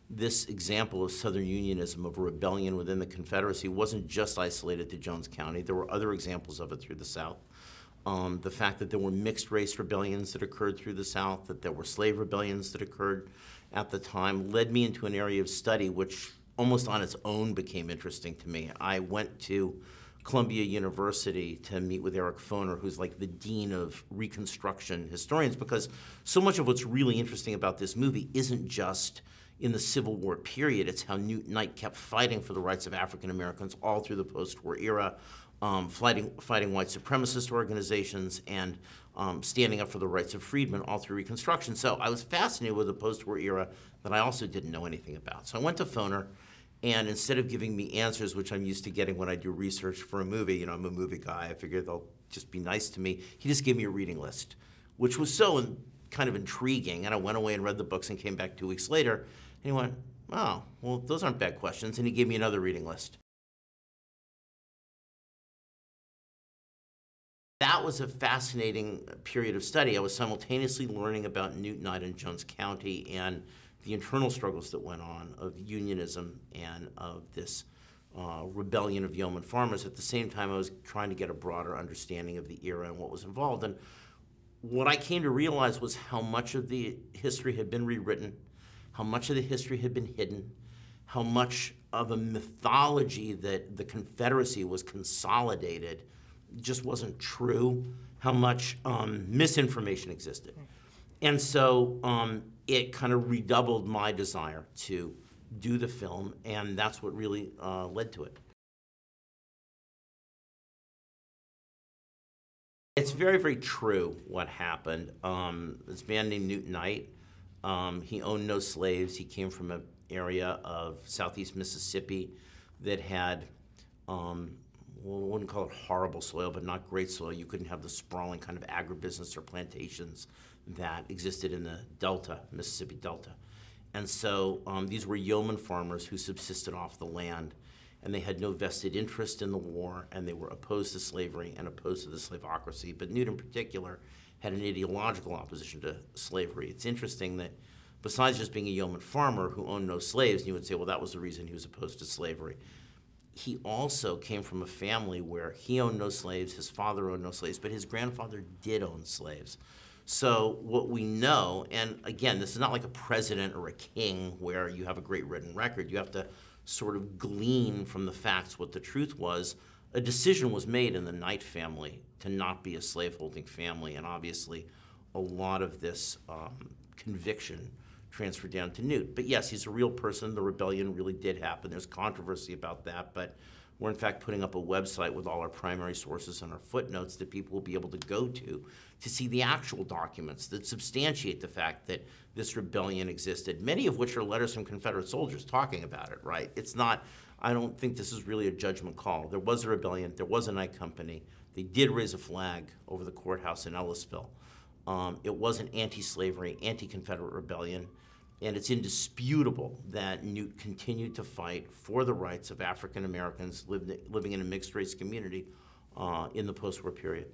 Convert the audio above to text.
this example of Southern Unionism, of a rebellion within the Confederacy, wasn't just isolated to Jones County. There were other examples of it through the South. The fact that there were mixed-race rebellions that occurred through the South, that there were slave rebellions that occurred at the time, led me into an area of study which almost on its own became interesting to me. I went to Columbia University to meet with Eric Foner, who's like the dean of Reconstruction historians, because so much of what's really interesting about this movie isn't just in the Civil War period. It's how Newt Knight kept fighting for the rights of African Americans all through the post-war era, fighting white supremacist organizations, and standing up for the rights of freedmen all through Reconstruction. So I was fascinated with the post-war era that I also didn't know anything about. So I went to Foner, and instead of giving me answers, which I'm used to getting when I do research for a movie, you know, I'm a movie guy, I figured they'll just be nice to me, he just gave me a reading list, which was so kind of intriguing. And I went away and read the books and came back 2 weeks later, and he went, oh, well, those aren't bad questions, and he gave me another reading list. That was a fascinating period of study. I was simultaneously learning about Newt Knight and Jones County and the internal struggles that went on of unionism and of this rebellion of yeoman farmers. At the same time, I was trying to get a broader understanding of the era and what was involved. And what I came to realize was how much of the history had been rewritten, how much of the history had been hidden, how much of a mythology that the Confederacy was consolidated just wasn't true, how much misinformation existed. And so it kind of redoubled my desire to do the film, and that's what really led to it. It's very, very true what happened. This man named Newt Knight, he owned no slaves. He came from an area of southeast Mississippi that had, well, I wouldn't call it horrible soil, but not great soil. You couldn't have the sprawling kind of agribusiness or plantations that existed in the Delta, Mississippi Delta. And so these were yeoman farmers who subsisted off the land, and they had no vested interest in the war, and they were opposed to slavery and opposed to the slaveocracy. But Newt in particular had an ideological opposition to slavery. It's interesting that besides just being a yeoman farmer who owned no slaves, and you would say, well, that was the reason he was opposed to slavery, he also came from a family where he owned no slaves, his father owned no slaves, but his grandfather did own slaves. So what we know, and again, this is not like a president or a king where you have a great written record. You have to sort of glean from the facts what the truth was. A decision was made in the Knight family to not be a slaveholding family, and obviously a lot of this conviction transferred down to Newt. But yes, he's a real person. The rebellion really did happen. There's controversy about that, but we're in fact putting up a website with all our primary sources and our footnotes that people will be able to go to see the actual documents that substantiate the fact that this rebellion existed, many of which are letters from Confederate soldiers talking about it, right? It's not, I don't think this is really a judgment call. There was a rebellion, there was a Knight Company. They did raise a flag over the courthouse in Ellisville. It was an anti-slavery, anti-Confederate rebellion, and it's indisputable that Newt continued to fight for the rights of African Americans living in a mixed-race community in the post-war period.